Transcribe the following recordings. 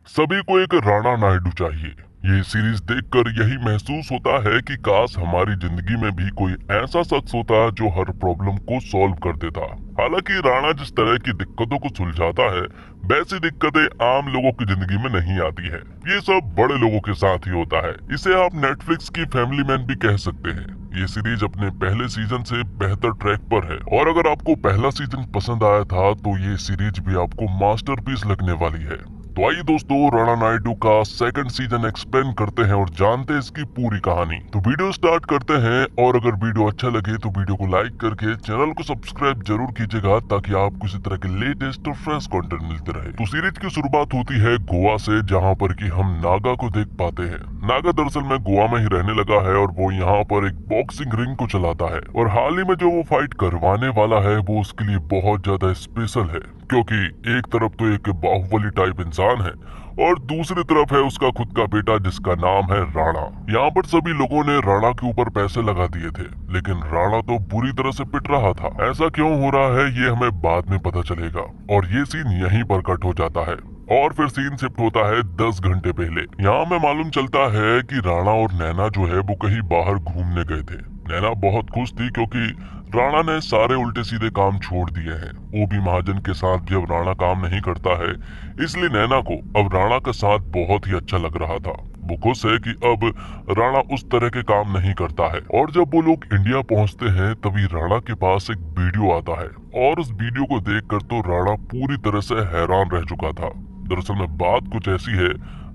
सभी को एक राणा नायडू चाहिए। ये सीरीज देखकर यही महसूस होता है कि काश हमारी जिंदगी में भी कोई ऐसा शख्स होता जो हर प्रॉब्लम को सॉल्व कर देता। हालांकि राणा जिस तरह की दिक्कतों को सुलझाता है, वैसी दिक्कतें आम लोगों की जिंदगी में नहीं आती है। ये सब बड़े लोगों के साथ ही होता है। इसे आप नेटफ्लिक्स की फैमिली मैन भी कह सकते हैं। ये सीरीज अपने पहले सीजन से बेहतर ट्रैक पर है और अगर आपको पहला सीजन पसंद आया था तो ये सीरीज भी आपको मास्टरपीस लगने वाली है। तो आइए दोस्तों, राणा नायडू का सेकंड सीजन एक्सप्लेन करते हैं और जानते हैं इसकी पूरी कहानी। तो वीडियो स्टार्ट करते हैं और अगर वीडियो अच्छा लगे तो वीडियो को लाइक करके चैनल को सब्सक्राइब जरूर कीजिएगा ताकि आपको इसी तरह के लेटेस्ट और फ्रेश कंटेंट मिलते रहे। तो सीरीज की शुरुआत होती है गोवा से, जहाँ पर कि हम नागा को देख पाते हैं। नागा दरअसल में गोवा में ही रहने लगा है और वो यहाँ पर एक बॉक्सिंग रिंग को चलाता है और हाल ही में जो वो फाइट करवाने वाला है वो उसके लिए बहुत ज्यादा स्पेशल है, क्योंकि एक तरफ तो एक बाहुबली टाइप इंसान है और दूसरी तरफ है उसका खुद का बेटा जिसका नाम है राणा। यहाँ पर सभी लोगों ने राणा के ऊपर पैसे लगा दिए थे, लेकिन राणा तो बुरी तरह से पिट रहा था। ऐसा क्यों हो रहा है ये हमें बाद में पता चलेगा और ये सीन यहीं पर कट हो जाता है और फिर सीन शिफ्ट होता है 10 घंटे पहले। यहाँ में मालूम चलता है कि राणा और नैना जो है वो कहीं बाहर घूमने गए थे। नैना बहुत खुश थी क्योंकि राणा ने सारे उल्टे सीधे काम छोड़ दिए हैं। ओबी महाजन के साथ भी अब राणा काम नहीं करता है, इसलिए नैना को अब राणा का साथ बहुत ही अच्छा लग रहा था। वो खुश है कि अब राणा उस तरह के काम नहीं करता है। और जब वो लोग इंडिया पहुंचते हैं तभी राणा के पास एक वीडियो आता है और उस वीडियो को देखकर तो राणा पूरी तरह से हैरान रह चुका था। दरअसल में बात कुछ ऐसी है,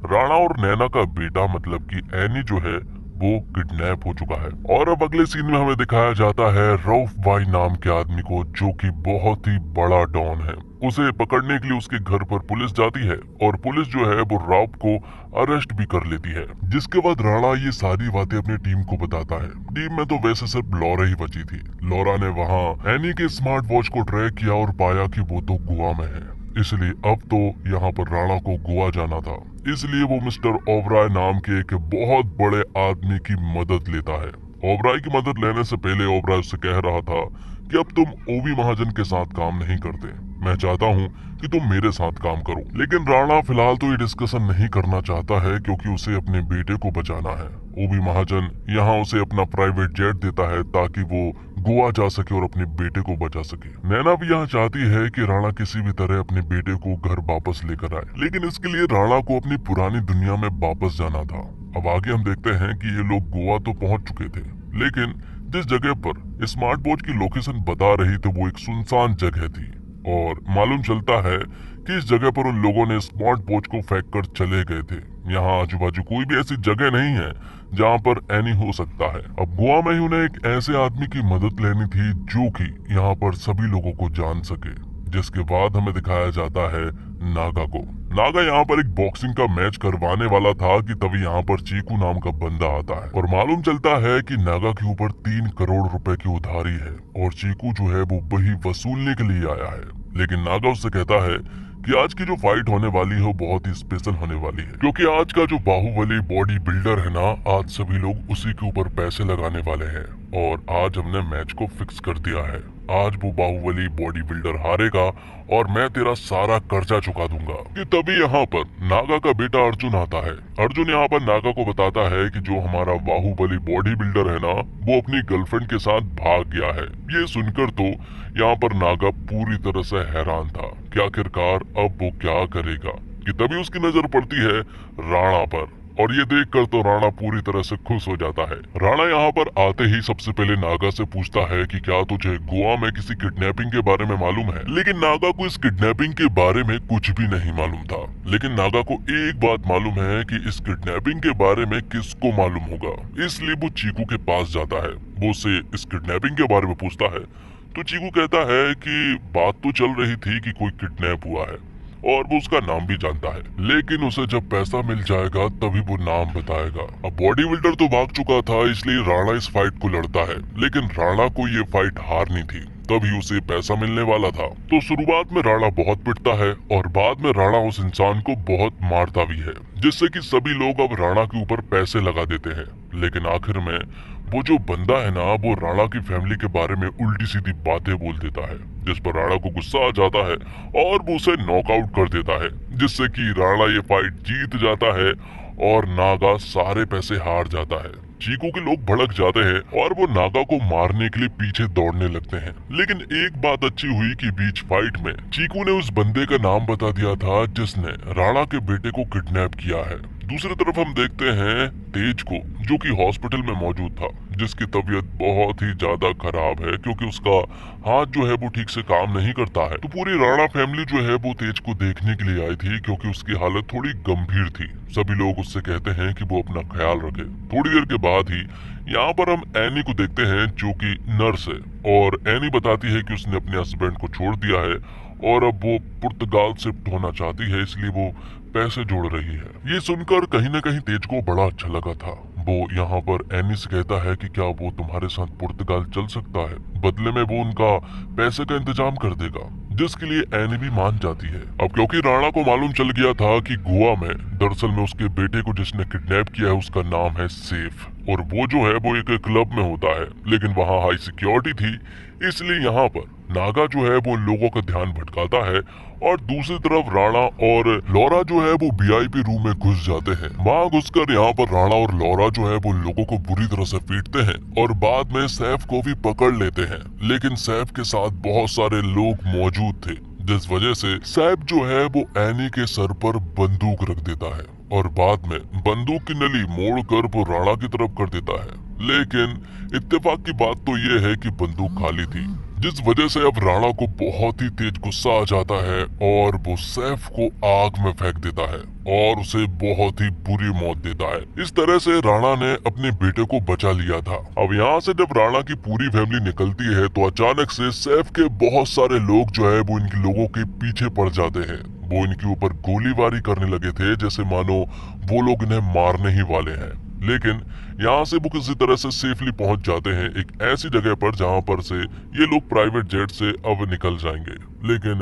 राणा और नैना का बेटा मतलब कि एनी जो है वो किडनैप हो चुका है। और अब अगले सीन में हमें दिखाया जाता है रऊफ भाई नाम के आदमी को, जो कि बहुत ही बड़ा डॉन है। उसे पकड़ने के लिए उसके घर पर पुलिस जाती है और पुलिस जो है वो रऊफ को अरेस्ट भी कर लेती है। जिसके बाद राणा ये सारी बातें अपनी टीम को बताता है। टीम में तो वैसे सिर्फ लॉरा ही बची थी। लॉरा ने वहाँ एनी के स्मार्ट वॉच को ट्रैक किया और पाया कि वो तो गोवा में है, इसलिए अब तो यहाँ पर राणा को गोवा जाना था। इसलिए वो मिस्टर ओबराय नाम के एक बहुत बड़े आदमी की मदद लेता है। ओबराय की मदद लेने से पहले ओबराय उससे कह रहा था कि अब तुम ओवी महाजन के साथ काम नहीं करते, मैं चाहता हूँ कि तुम मेरे साथ काम करो। लेकिन राणा फिलहाल तो ये डिस्कशन नहीं करना चाहता है क्योंकि उसे अपने बेटे को बचाना है। ओवी महाजन यहाँ उसे अपना प्राइवेट जेट देता है ताकि वो गोवा जा सके और अपने बेटे को बचा सके। नैना भी यहाँ चाहती है कि राणा किसी भी तरह अपने बेटे को घर वापस लेकर आए, लेकिन इसके लिए राणा को अपनी पुरानी दुनिया में वापस जाना था। अब आगे हम देखते हैं कि ये लोग गोवा तो पहुंच चुके थे, लेकिन जिस जगह पर स्मार्ट वॉच की लोकेशन बता रही थी वो एक सुनसान जगह थी और मालूम चलता है कि इस जगह पर उन लोगों ने स्मार्ट वॉच को फेंक कर चले गए थे। यहाँ आजू बाजू कोई भी ऐसी जगह नहीं है जहाँ पर एनी हो सकता है। अब गोवा में ही उन्हें एक ऐसे आदमी की मदद लेनी थी जो कि यहाँ पर सभी लोगों को जान सके। जिसके बाद हमें दिखाया जाता है नागा को। नागा यहाँ पर एक बॉक्सिंग का मैच करवाने वाला था कि तभी यहाँ पर चीकू नाम का बंदा आता है और मालूम चलता है कि नागा के ऊपर 3 करोड़ रुपए की उधारी है और चीकू जो है वो वही वसूलने के लिए आया है। लेकिन नागा उससे कहता है कि आज की जो फाइट होने वाली है वो बहुत ही स्पेशल होने वाली है, क्योंकि आज का जो बाहुबली बॉडी बिल्डर है ना, आज सभी लोग उसी के ऊपर पैसे लगाने वाले हैं और आज हमने मैच को फिक्स कर दिया है। आज वो बाहुबली बॉडी बिल्डर हारेगा और मैं तेरा सारा कर्जा चुका दूंगा। कि तभी यहाँ पर नागा का बेटा अर्जुन आता है। अर्जुन यहाँ पर नागा को बताता है कि जो हमारा बाहुबली बॉडी बिल्डर है ना, वो अपनी गर्लफ्रेंड के साथ भाग गया है। ये सुनकर तो यहाँ पर नागा पूरी तरह से हैरान था कि आखिरकार अब वो क्या करेगा। कि तभी उसकी नजर पड़ती है राणा पर और ये देखकर तो राणा पूरी तरह से खुश हो जाता है। राणा यहाँ पर आते ही सबसे पहले नागा से पूछता है कि क्या तुझे गोवा में किसी किडनैपिंग के बारे में मालूम है। लेकिन नागा को इस किडनैपिंग के बारे में कुछ भी नहीं मालूम था। लेकिन नागा को एक बात मालूम है कि इस किडनैपिंग के बारे में किसको मालूम होगा, इसलिए वो चीकू के पास जाता है। वो उसे इस किडनैपिंग के बारे में पूछता है तो चीकू कहता है कि बात तो चल रही थी कि कोई किडनैप हुआ है और वो उसका नाम भी जानता है, लेकिन उसे जब पैसा मिल जाएगा तभी वो नाम बताएगा। अब बॉडी बिल्डर तो भाग चुका था, इसलिए राणा इस फाइट को लड़ता है, लेकिन राणा को ये फाइट हारनी थी, तभी उसे पैसा मिलने वाला था। तो शुरुआत में राणा बहुत पिटता है और बाद में राणा उस इंसान को बहुत मारता भी है, जिससे कि सभी लोग अब राणा के ऊपर पैसे लगा देते हैं। लेकिन आखिर में वो जो बंदा है ना, वो राणा की फैमिली के बारे में उल्टी सीधी बातें बोल देता है, जिस पर राणा को गुस्सा आ जाता है और वो उसे नॉकआउट कर देता है, जिससे कि राणा ये फाइट जीत जाता है और नागा सारे पैसे हार जाता है। चीकू के लोग भड़क जाते हैं और वो नागा को मारने के लिए पीछे दौड़ने लगते हैं। लेकिन एक बात अच्छी हुई कि बीच फाइट में चीकू ने उस बंदे का नाम बता दिया था जिसने राणा के बेटे को किडनैप किया है। दूसरी तरफ हम देखते हैं तेज को, जो कि हॉस्पिटल में मौजूद था, जिसकी तबीयत बहुत ही ज्यादा खराब है क्योंकि उसका हाथ जो है वो ठीक से काम नहीं करता है। तो पूरी राणा फैमिली जो है वो तेज को देखने के लिए आई थी क्योंकि उसकी हालत थोड़ी गंभीर थी। सभी लोग उससे कहते हैं कि वो अपना ख्याल रखे। थोड़ी देर के बाद ही यहाँ पर हम एनी को देखते हैं जो कि नर्स है, और एनी बताती है कि उसने अपने हस्बैंड को छोड़ दिया है और अब वो पुर्तगाल शिफ्ट होना चाहती है, इसलिए वो पैसे जोड़ रही है। ये सुनकर कहीं ना कहीं तेज को बड़ा अच्छा लगा था। वो यहाँ पर एनी से कहता है कि क्या वो तुम्हारे साथ पुर्तगाल चल सकता है, बदले में वो उनका पैसे का इंतजाम कर देगा, जिसके लिए एनी भी मान जाती है। अब क्योंकि राणा को मालूम चल गया था कि गोवा में दरअसल में उसके बेटे को जिसने किडनैप किया है उसका नाम है सेफ, और वो जो है वो एक क्लब में होता है, लेकिन वहाँ हाई सिक्योरिटी थी, इसलिए यहाँ पर नागा जो है वो लोगों का ध्यान भटकाता है और दूसरी तरफ राणा और लौरा जो है वो वीआईपी रूम में घुस जाते हैं। वहाँ घुसकर यहाँ पर राणा और लौरा जो है वो लोगों को बुरी तरह से पीटते हैं और बाद में सैफ को भी पकड़ लेते हैं, लेकिन सैफ के साथ बहुत सारे लोग मौजूद थे, जिस वजह से सैफ जो है वो एनी के सर पर बंदूक रख देता है और बाद में बंदूक की नली मोड़कर वो राणा की तरफ कर देता है। लेकिन इत्तेफाक की बात तो ये है कि बंदूक खाली थी, जिस वजह से अब राणा को बहुत ही तेज गुस्सा आ जाता है और वो सैफ को आग में फेंक देता है और उसे बहुत ही बुरी मौत देता है। इस तरह से राणा ने अपने बेटे को बचा लिया था। अब यहाँ से जब राणा की पूरी फैमिली निकलती है तो अचानक से सैफ के बहुत सारे लोग जो है वो इनके लोगों के पीछे पड़ जाते हैं। वो इनके ऊपर गोलीबारी करने लगे थे जैसे मानो वो लोग इन्हें मारने ही वाले हैं। लेकिन यहाँ से वो किसी तरह से सेफली पहुंच जाते हैं एक ऐसी जगह पर जहाँ पर से ये लोग प्राइवेट जेट से अब निकल जाएंगे। लेकिन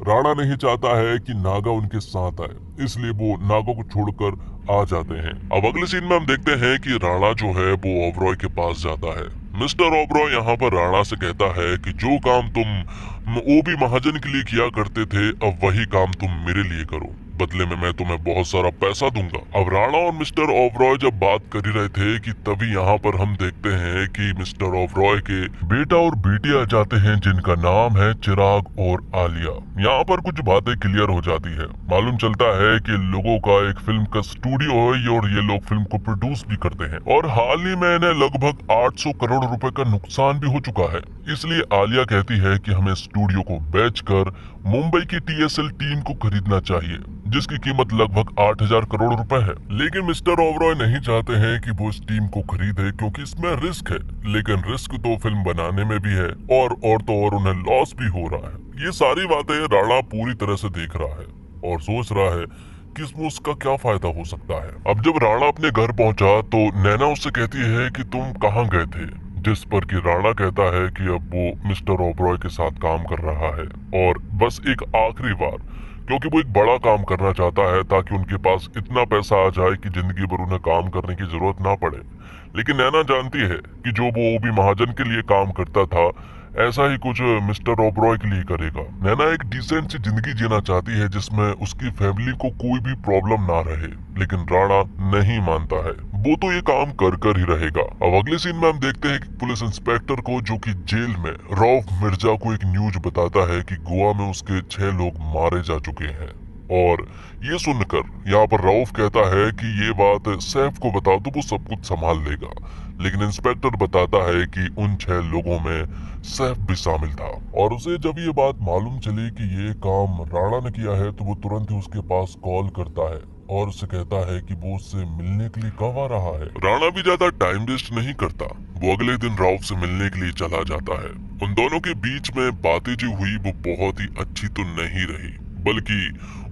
राणा नहीं चाहता है कि नागा उनके साथ आए, इसलिए वो नागा को छोड़कर आ जाते हैं। अब अगले सीन में हम देखते हैं कि राणा जो है वो ओबरॉय के पास जाता है। मिस्टर ओबरॉय यहाँ पर राणा से कहता है कि जो काम तुम ओबी महाजन के लिए किया करते थे अब वही काम तुम मेरे लिए करो, बदले में मैं तुम्हें बहुत सारा पैसा दूंगा। अब राणा और मिस्टर ओबरॉय जब बात कर ही रहे थे कि तभी यहाँ पर हम देखते हैं कि मिस्टर ओबरॉय के बेटा और बेटी आ जाते हैं जिनका नाम है चिराग और आलिया। यहाँ पर कुछ बातें क्लियर हो जाती है। मालूम चलता है कि लोगों का एक फिल्म का स्टूडियो है और ये लोग फिल्म को प्रोड्यूस भी करते हैं और हाल ही में इन्हें लगभग 800 करोड़ रुपए का नुकसान भी हो चुका है। इसलिए आलिया कहती है कि हमें स्टूडियो को बेचकर मुंबई की टीएसएल टीम को खरीदना चाहिए, जिसकी कीमत लगभग 8000 करोड़ रुपए है। लेकिन मिस्टर ओबरॉय नहीं चाहते हैं कि वो इस टीम को खरीदे क्योंकि इसमें रिस्क है, लेकिन रिस्क तो फिल्म बनाने में भी है और तो और उन्हें लॉस भी हो रहा है। ये सारी बातें राणा पूरी तरह से देख रहा है और सोच रहा है कि इसमें उसका क्या फायदा हो सकता है। अब जब राणा अपने घर पहुंचा तो नैना उससे कहती है कि तुम कहाँ गए थे, जिस पर कि राणा कहता है कि अब वो मिस्टर ओबरॉय के साथ काम कर रहा है और बस एक आखिरी बार, क्योंकि वो एक बड़ा काम करना चाहता है ताकि उनके पास इतना पैसा आ जाए कि जिंदगी भर उन्हें काम करने की जरूरत ना पड़े। लेकिन नैना जानती है कि जो वो ओबी महाजन के लिए काम करता था ऐसा ही कुछ मिस्टर ओबरॉय के लिए करेगा। नैना एक डिसेंट सी जिंदगी जीना चाहती है जिसमें उसकी फैमिली को कोई भी प्रॉब्लम ना रहे, लेकिन राणा नहीं मानता है, वो तो ये काम कर ही रहेगा। अब अगले सीन में हम देखते हैं कि पुलिस इंस्पेक्टर को, जो कि जेल में रऊफ मिर्जा को एक न्यूज बताता है कि गोवा में उसके 6 लोग मारे जा चुके हैं। और ये सुनकर यहाँ पर रऊफ कहता है कि ये बात सैफ को बताओ तो वो सब कुछ संभाल लेगा, लेकिन इंस्पेक्टर बताता है कि उन 6 लोगों में सैफ भी शामिल था। और उसे जब ये बात मालूम चली कि ये काम राणा ने किया है तो वो तुरंत ही उसके पास कॉल करता है और उसे कहता है कि वो उससे मिलने के लिए कब आ रहा है। राणा भी ज्यादा टाइम वेस्ट नहीं करता, वो अगले दिन रऊफ से मिलने के लिए चला जाता है। उन दोनों के बीच में बातें जो हुई वो बहुत ही अच्छी तो नहीं रही, बल्कि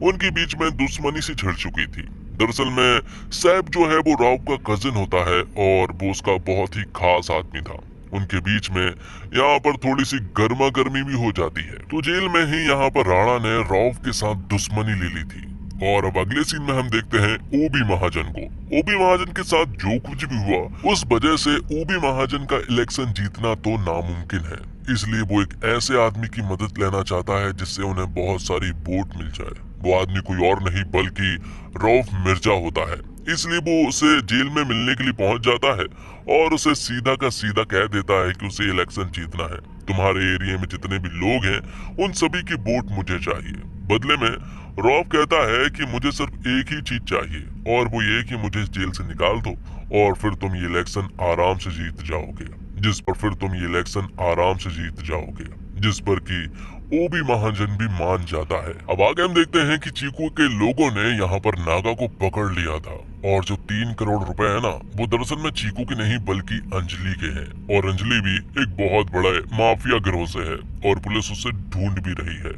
उनके बीच में दुश्मनी सी छिड़ चुकी थी। दरअसल में सैफ जो है वो रऊफ का कजिन होता है और वो उसका बहुत ही खास आदमी था। उनके बीच में यहाँ पर थोड़ी सी गर्मा गर्मी भी हो जाती है। तो जेल में ही यहाँ पर राणा ने रऊफ के साथ दुश्मनी ले ली थी और अब अगले सीन में हम देखते हैं ओबी महाजन को। ओबी महाजन के साथ जो कुछ भी हुआ उस वजह से ओबी महाजन का इलेक्शन जीतना तो नामुमकिन है, इसलिए वो एक ऐसे आदमी की मदद लेना चाहता है जिससे उन्हें बहुत सारी वोट मिल जाए। वो आदमी कोई और नहीं बल्कि रऊफ मिर्जा होता है। इसलिए वो उसे जेल में मिलने के लिए पहुंच जाता है और उसे सीधा का सीधा कह देता है कि उसे इलेक्शन जीतना है। तुम्हारे एरिया में जितने भी लोग हैं उन सभी की वोट मुझे चाहिए। बदले में रऊफ कहता है कि मुझे सिर्फ एक ही चीज चाहिए और वो ये कि मुझे इस जेल से निकाल दो और फिर तुम ये इलेक्शन आराम से जीत जाओगे। जिस पर कि ओबी महाजन भी मान जाता है। अब आगे हम देखते हैं कि चीकू के लोगों ने यहाँ पर नागा को पकड़ लिया था और जो 3 करोड़ रुपए है ना वो दरअसल में चीकू के नहीं बल्कि अंजलि के हैं और अंजलि भी एक बहुत बड़ा माफिया गिरोह से है और पुलिस उसे ढूंढ भी रही है।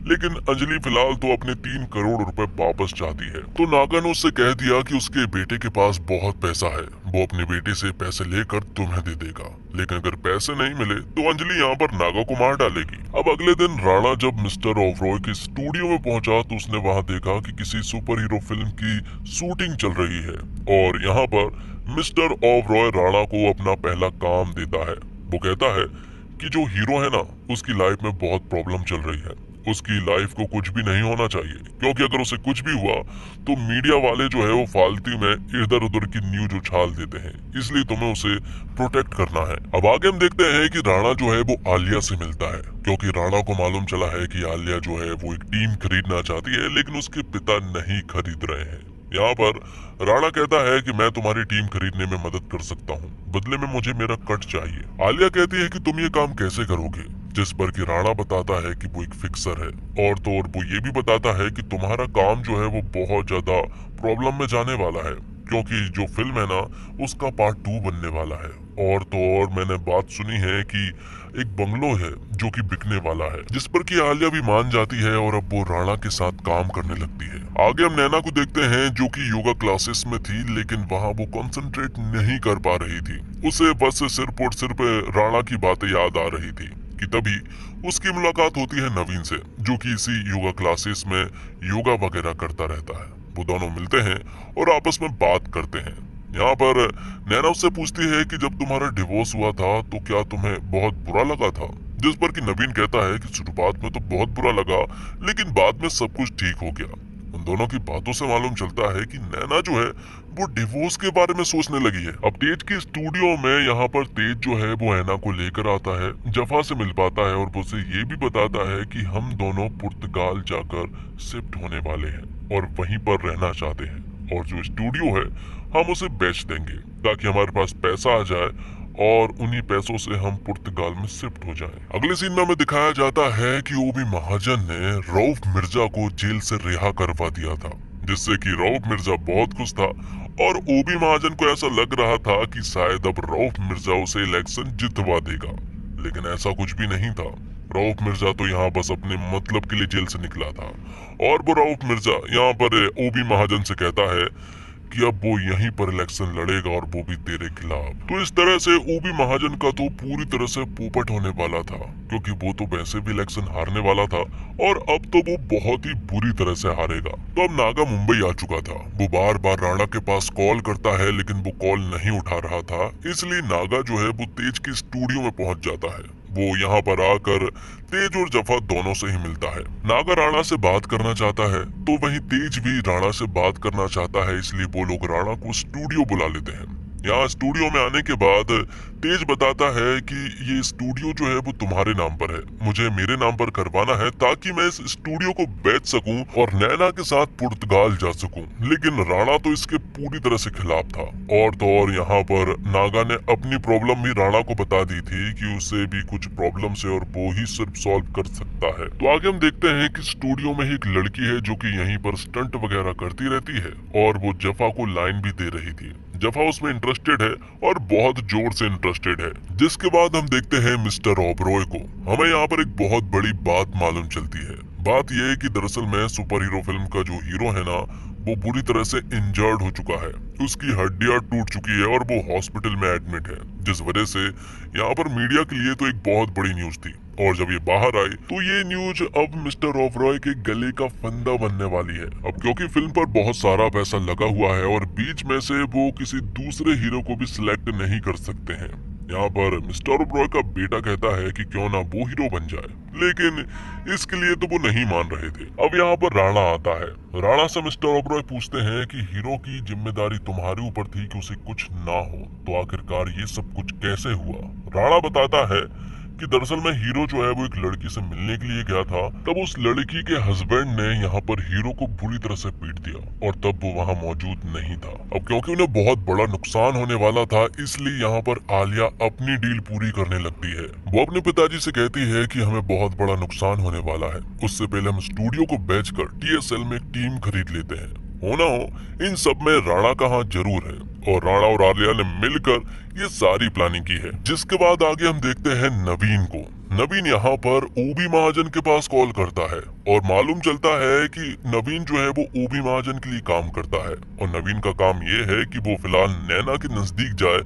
लेकिन अंजलि फिलहाल तो अपने 3 करोड़ रुपए वापस चाहती है। तो नागा ने उससे कह दिया कि उसके बेटे के पास बहुत पैसा है, वो अपने बेटे से पैसे लेकर तुम्हें दे देगा, लेकिन अगर पैसे नहीं मिले तो अंजलि यहाँ पर नागा को मार डालेगी। अब अगले दिन राणा जब मिस्टर ओबरॉय के स्टूडियो में पहुंचा तो उसने वहां देखा कि किसी सुपर हीरो फिल्म की शूटिंग चल रही है और यहाँ पर मिस्टर ओबरॉय राणा को अपना पहला काम देता है। वो कहता है कि जो हीरो है ना उसकी लाइफ में बहुत प्रॉब्लम चल रही है, उसकी लाइफ को कुछ भी नहीं होना चाहिए, क्योंकि अगर उसे कुछ भी हुआ तो मीडिया वाले जो है वो फालतू में इधर उधर की न्यूज उछाल देते हैं, इसलिए तुम्हें उसे प्रोटेक्ट करना है। अब आगे हम देखते हैं कि राणा जो है वो आलिया से मिलता है, क्योंकि राणा को मालूम चला है कि आलिया जो है वो एक टीम खरीदना चाहती है लेकिन उसके पिता नहीं खरीद रहे हैं। यहाँ पर राणा कहता है कि मैं तुम्हारी टीम खरीदने में मदद कर सकता हूँ, बदले में मुझे मेरा कट चाहिए। आलिया कहती है कि तुम ये काम कैसे करोगे, जिस पर कि राणा बताता है कि वो एक फिक्सर है और तो और वो ये भी बताता है कि तुम्हारा काम जो है वो बहुत ज्यादा प्रॉब्लम में जाने वाला है, क्योंकि जो फिल्म है ना उसका पार्ट 2 बनने वाला है। और तो और मैंने बात सुनी है कि एक बंगलो है जो कि बिकने वाला है, जिस पर कि आलिया भी मान जाती है और अब वो राणा के साथ काम करने लगती है। आगे हम नैना को देखते हैं जो कि योगा क्लासेस में थी लेकिन वहाँ वो कंसंट्रेट नहीं कर पा रही थी। उसे बस सिर्फ और सिर्फ राणा की बातें याद आ रही थी कि तभी उसकी मुलाकात होती है नवीन से, जो कि इसी योगा क्लासेस में योगा वगैरह करता रहता है। वो दोनों मिलते हैं और आपस में बात करते हैं। यहाँ पर नैना उससे पूछती है कि जब तुम्हारा डिवोर्स हुआ था तो क्या तुम्हें बहुत बुरा लगा था, जिस पर कि नवीन कहता है कि शुरुआत में तो बहुत बुरा लगा लेकिन बाद में सब कुछ ठीक हो गया। उन दोनों की बातों से मालूम चलता है कि नैना जो है वो डिवोर्स के बारे में सोचने लगी है। अब तेज के स्टूडियो में यहाँ पर तेज जो है वो ऐना को लेकर आता है, जफा से मिल पाता है और उसे ये भी बताता है कि हम दोनों पुर्तगाल जाकर शिफ्ट होने वाले हैं और वहीं पर रहना चाहते हैं और जो स्टूडियो है हम उसे बेच देंगे ताकि हमारे पास पैसा आ जाए और उन्हीं पैसों से हम पुर्तगाल में शिफ्ट हो जाएं। अगले सीन में हमें दिखाया जाता है कि ओबी महाजन ने रऊफ मिर्जा को जेल से रिहा करवा दिया था, जिससे कि रऊफ मिर्जा बहुत खुश था और ओबी महाजन को ऐसा लग रहा था कि शायद अब रऊफ मिर्जा उसे इलेक्शन जितवा देगा, लेकिन ऐसा कुछ भी नहीं था। रऊफ मिर्जा तो यहाँ बस अपने मतलब के लिए जेल से निकला था और वो रऊफ मिर्जा यहाँ पर ओबी महाजन से कहता है कि अब वो यहीं पर इलेक्शन लड़ेगा और वो भी तेरे खिलाफ। तो इस तरह से ओबी महाजन का तो पूरी तरह से पोपट होने वाला था, क्योंकि वो तो वैसे भी इलेक्शन हारने वाला था और अब तो वो बहुत ही बुरी तरह से हारेगा। तो अब नागा मुंबई आ चुका था। वो बार बार राणा के पास कॉल करता है लेकिन वो कॉल नहीं उठा रहा था, इसलिए नागा जो है वो तेज के स्टूडियो में पहुंच जाता है। वो यहाँ पर आकर तेज और जफा दोनों से ही मिलता है। नागा राणा से बात करना चाहता है तो वहीं तेज भी राणा से बात करना चाहता है, इसलिए वो लोग राणा को स्टूडियो बुला लेते हैं। यहाँ स्टूडियो में आने के बाद तेज बताता है कि ये स्टूडियो जो है वो तुम्हारे नाम पर है, मुझे मेरे नाम पर करवाना है ताकि मैं इस स्टूडियो को बेच सकूं और नैना के साथ पुर्तगाल जा सकूं। लेकिन राणा तो इसके पूरी तरह से खिलाफ था और तो और यहाँ पर नागा ने अपनी प्रॉब्लम भी राणा को बता दी थी कि उसे भी कुछ प्रॉब्लम है और वो ही सिर्फ सॉल्व कर सकता है। तो आगे हम देखते हैं कि स्टूडियो में एक लड़की है जो कि यहीं पर स्टंट वगैरह करती रहती है और वो जफा को लाइन भी दे रही थी। जफा उसमें इंटरेस्टेड है और बहुत जोर से इंटरेस्टेड है। जिसके बाद हम देखते हैं मिस्टर ओबरॉय को। हमें यहाँ पर एक बहुत बड़ी बात मालूम चलती है। बात यह है कि दरअसल में सुपर हीरो फिल्म का जो हीरो है ना वो बुरी तरह से इंजर्ड हो चुका है, उसकी हड्डियां टूट चुकी है और वो हॉस्पिटल में एडमिट है, जिस वजह से यहाँ पर मीडिया के लिए तो एक बहुत बड़ी न्यूज थी। और जब ये बाहर आई तो ये न्यूज अब मिस्टर ओबरॉय के गले का फंदा बनने वाली है। अब क्योंकि फिल्म पर बहुत सारा पैसा लगा हुआ है और बीच में से वो किसी दूसरे हीरो को भी सिलेक्ट नहीं कर सकते हैं। यहाँ पर मिस्टर ओबरॉय का बेटा कहता है कि क्यों ना वो हीरो बन जाए, लेकिन इसके लिए तो वो नहीं मान रहे थे। अब यहाँ पर राणा आता है। राणा से मिस्टर ओबरॉय पूछते हैं कि हीरो की जिम्मेदारी तुम्हारे ऊपर थी कि उसे कुछ ना हो, तो आखिरकार ये सब कुछ कैसे हुआ। राणा बताता है कि दरअसल में हीरो जो है वो एक लड़की से मिलने के लिए गया था, तब उस लड़की के हस्बैंड ने यहाँ पर हीरो को बुरी तरह से पीट दिया और तब वो वहाँ मौजूद नहीं था। अब क्योंकि उन्हें बहुत बड़ा नुकसान होने वाला था, इसलिए यहाँ पर आलिया अपनी डील पूरी करने लगती है। वो अपने पिताजी से कहती है कि हमें बहुत बड़ा नुकसान होने वाला है, उससे पहले हम स्टूडियो को बेचकर TSL में एक टीम खरीद लेते हैं। होना हो इन सब में राणा का हाथ जरूर है और राणा और आलिया ने मिलकर ये सारी प्लानिंग की है। जिसके बाद आगे हम देखते हैं नवीन को। नवीन यहाँ पर ओबी महाजन के पास कॉल करता है और मालूम चलता है कि नवीन जो है वो ओबी महाजन के लिए काम करता है और नवीन का काम ये है कि वो फिलहाल नैना के नजदीक जाए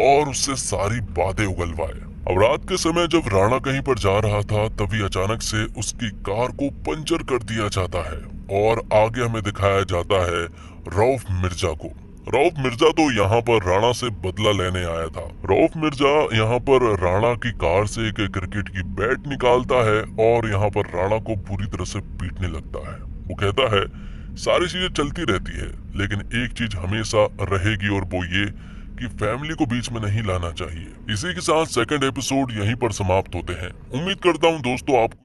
और उससे सारी बातें उगलवाए। अब रात के समय जब राणा कहीं पर जा रहा था, तभी अचानक से उसकी कार को पंचर कर दिया जाता है और आगे हमें दिखाया जाता है रऊफ मिर्जा को। रऊफ मिर्जा तो यहाँ पर राणा से बदला लेने आया था। रऊफ मिर्जा यहाँ पर राणा की कार से एक क्रिकेट की बैट निकालता है और यहाँ पर राणा को बुरी तरह से पीटने लगता है। वो कहता है सारी चीजें चलती रहती है, लेकिन एक चीज हमेशा रहेगी और वो ये कि फैमिली को बीच में नहीं लाना चाहिए। इसी के साथ सेकंड एपिसोड यहीं पर समाप्त होते हैं। उम्मीद करता हूँ दोस्तों आपको